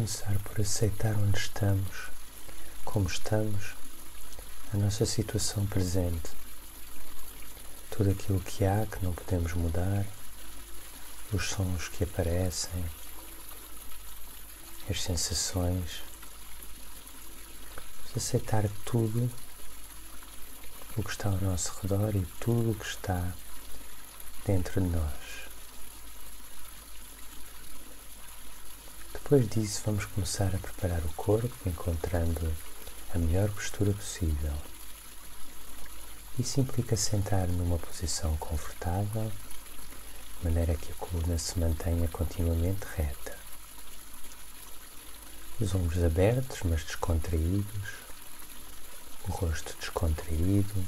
começar por aceitar onde estamos, como estamos, a nossa situação presente, tudo aquilo que há que não podemos mudar, os sons que aparecem, as sensações. Aceitar tudo o que está ao nosso redor e tudo o que está dentro de nós. Depois disso, vamos começar a preparar o corpo, encontrando a melhor postura possível. Isso implica sentar numa posição confortável, de maneira que a coluna se mantenha continuamente reta. Os ombros abertos, mas descontraídos, o rosto descontraído,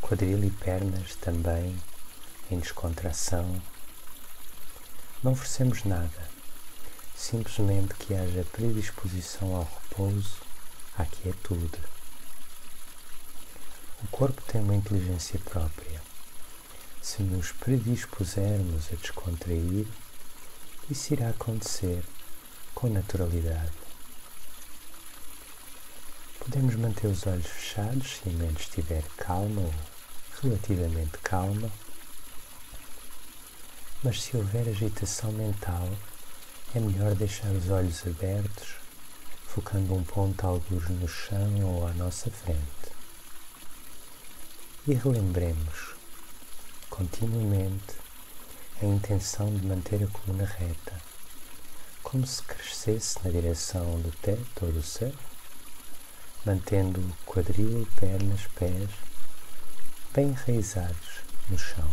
quadril e pernas também em descontração. Não forcemos nada, simplesmente que haja predisposição ao repouso, à quietude. O corpo tem uma inteligência própria. Se nos predispusermos a descontrair, isso irá acontecer com naturalidade. Podemos manter os olhos fechados se a mente estiver calma ou relativamente calma, mas se houver agitação mental, é melhor deixar os olhos abertos, focando um ponto algures no chão ou à nossa frente. E relembremos continuamente a intenção de manter a coluna reta, como se crescesse na direção do teto ou do céu, mantendo o quadril, pernas, pés bem enraizados no chão.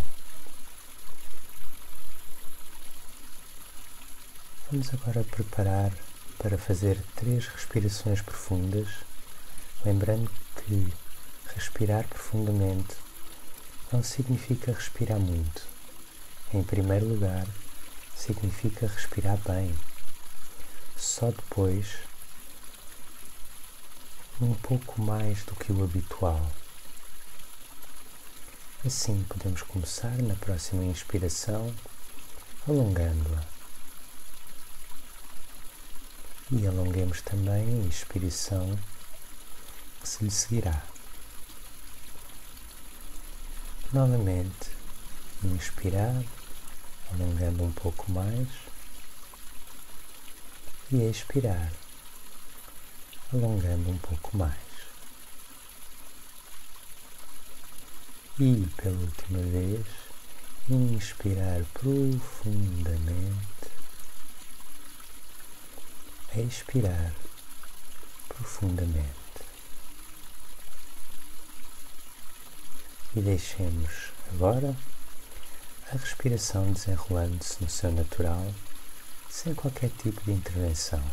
Vamos agora preparar para fazer 3 respirações profundas, lembrando que respirar profundamente não significa respirar muito. Em primeiro lugar, significa respirar bem. Só depois, um pouco mais do que o habitual. Assim, podemos começar na próxima inspiração, alongando-a. E alonguemos também a expiração que se lhe seguirá. Novamente, inspirar, alongando um pouco mais, e expirar, alongando um pouco mais. E, pela última vez, inspirar profundamente, expirar profundamente. E deixemos agora a respiração desenrolando-se no seu natural, sem qualquer tipo de intervenção.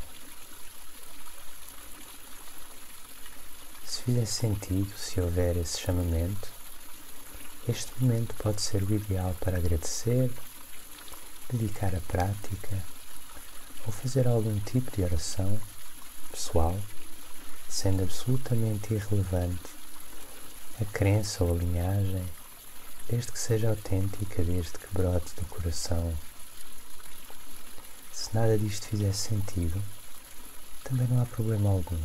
Se fizer sentido, se houver esse chamamento, este momento pode ser o ideal para agradecer, dedicar a prática ou fazer algum tipo de oração pessoal, sendo absolutamente irrelevante a crença ou a linhagem, desde que seja autêntica, desde que brote do coração. Se nada disto fizer sentido, também não há problema algum.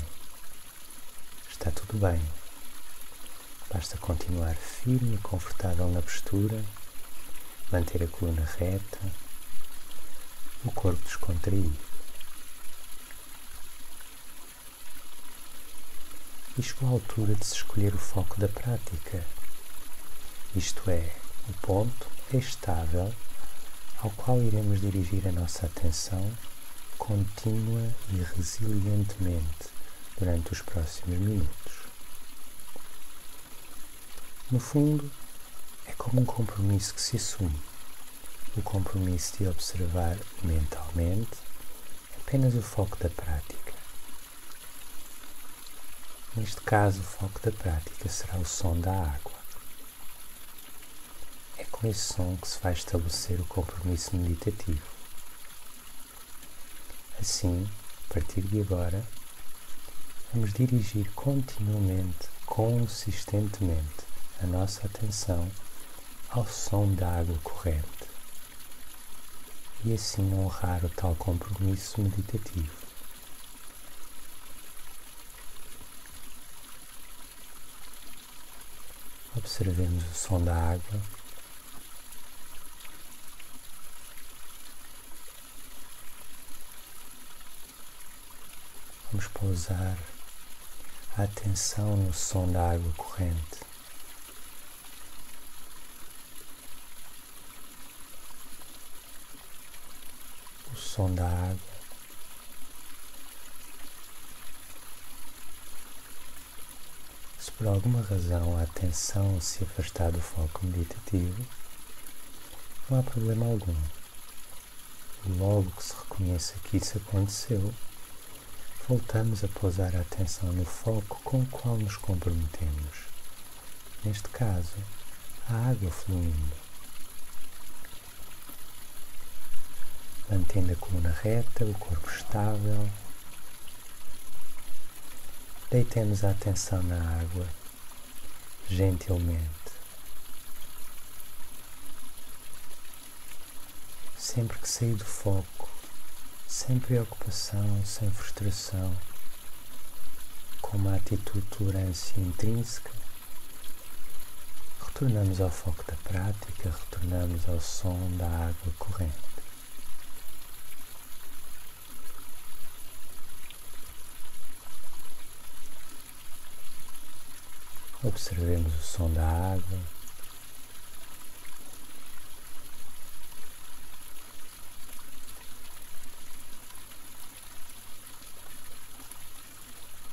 Está tudo bem. Basta continuar firme e confortável na postura, manter a coluna reta, o corpo descontraído. E chegou a altura de se escolher o foco da prática, isto é, o ponto estável ao qual iremos dirigir a nossa atenção contínua e resilientemente durante os próximos minutos. No fundo, é como um compromisso que se assume, o compromisso de observar mentalmente apenas o foco da prática. Neste caso, o foco da prática será o som da água. É com esse som que se vai estabelecer o compromisso meditativo. Assim, a partir de agora, vamos dirigir continuamente, consistentemente, a nossa atenção ao som da água corrente. e assim honrar o tal compromisso meditativo. Observemos o som da água. Vamos pousar a atenção no som da água corrente. O som da água se por alguma razão a atenção se afastar do foco meditativo, não há problema algum. Logo que se reconheça que isso aconteceu, voltamos a pousar a atenção no foco com o qual nos comprometemos. Neste caso, a água fluindo. Mantendo a coluna reta, o corpo estável. Deitemos a atenção na água, gentilmente. Sempre que sair do foco, sem preocupação, sem frustração, com uma atitude de tolerância intrínseca, retornamos ao foco da prática, retornamos ao som da água corrente. Observemos o som da água.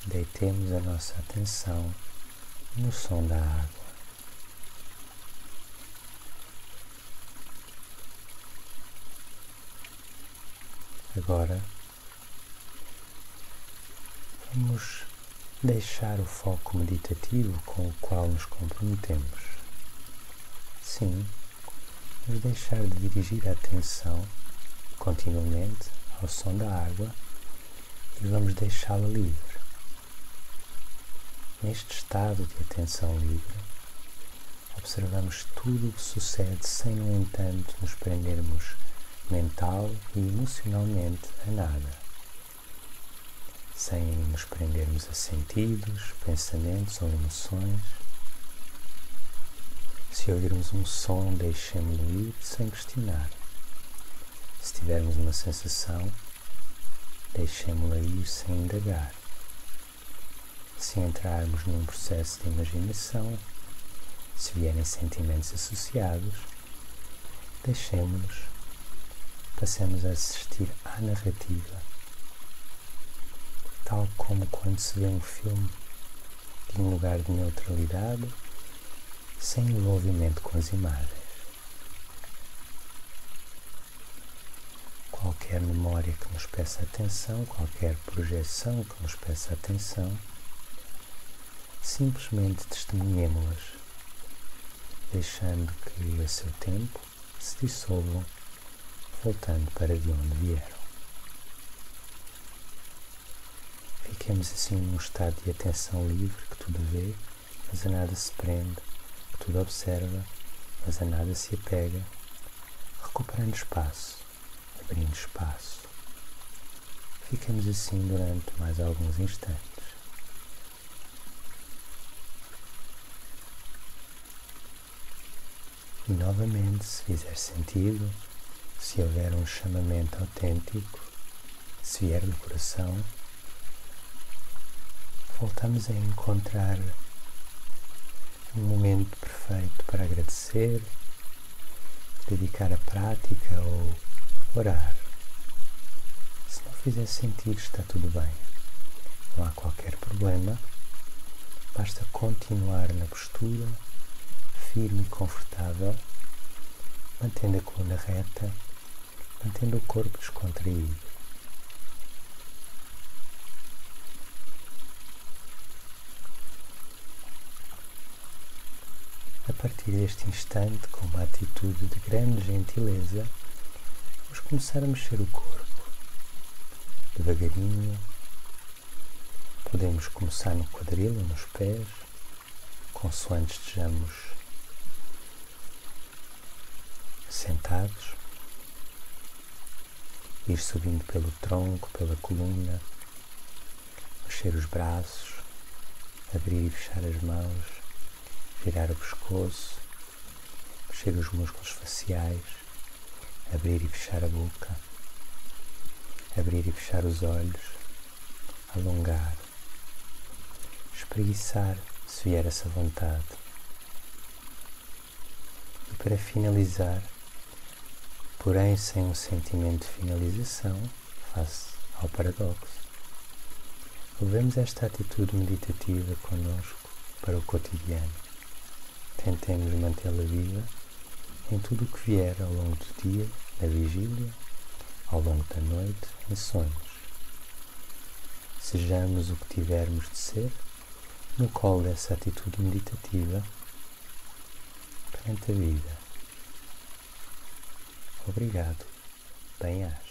Deitemos a nossa atenção no som da água. Agora, vamos deixar o foco meditativo com o qual nos comprometemos. Sim, vamos deixar de dirigir a atenção continuamente ao som da água e vamos deixá-la livre. Neste estado de atenção livre, observamos tudo o que sucede sem, no entanto, nos prendermos mental e emocionalmente a nada. Sem nos prendermos a sentidos, pensamentos ou emoções. Se ouvirmos um som, deixemos-lo ir sem questionar. Se tivermos uma sensação, deixemos-la ir sem indagar. Se entrarmos num processo de imaginação, se vierem sentimentos associados, deixemos-nos, passemos a assistir à narrativa, tal como quando se vê um filme de um lugar de neutralidade, sem envolvimento com as imagens. Qualquer memória que nos peça atenção, qualquer projeção que nos peça atenção, simplesmente testemunhemo-las, deixando que a seu tempo se dissolvam, voltando para de onde vieram. Fiquemos assim num estado de atenção livre, que tudo vê, mas a nada se prende, que tudo observa, mas a nada se apega, recuperando espaço, abrindo espaço. Fiquemos assim durante mais alguns instantes. E novamente, se fizer sentido, se houver um chamamento autêntico, se vier do coração, voltamos a encontrar um momento perfeito para agradecer, dedicar a prática ou orar. Se não fizer sentido, está tudo bem. Não há qualquer problema. Basta continuar na postura, firme e confortável, mantendo a coluna reta, mantendo o corpo descontraído. A partir deste instante, com uma atitude de grande gentileza, vamos começar a mexer o corpo. Devagarinho, podemos começar no quadril ou nos pés, consoante estejamos sentados. ir subindo pelo tronco, pela coluna, mexer os braços, abrir e fechar as mãos, girar o pescoço, mexer os músculos faciais, abrir e fechar a boca, abrir e fechar os olhos, alongar, espreguiçar se vier essa vontade. E para finalizar, porém sem um sentimento de finalização, face ao paradoxo, levemos esta atitude meditativa connosco para o cotidiano. Tentemos mantê-la viva em tudo o que vier ao longo do dia, na vigília, ao longo da noite, em sonhos. Sejamos o que tivermos de ser no colo dessa atitude meditativa perante a vida. Obrigado. Bem-aja.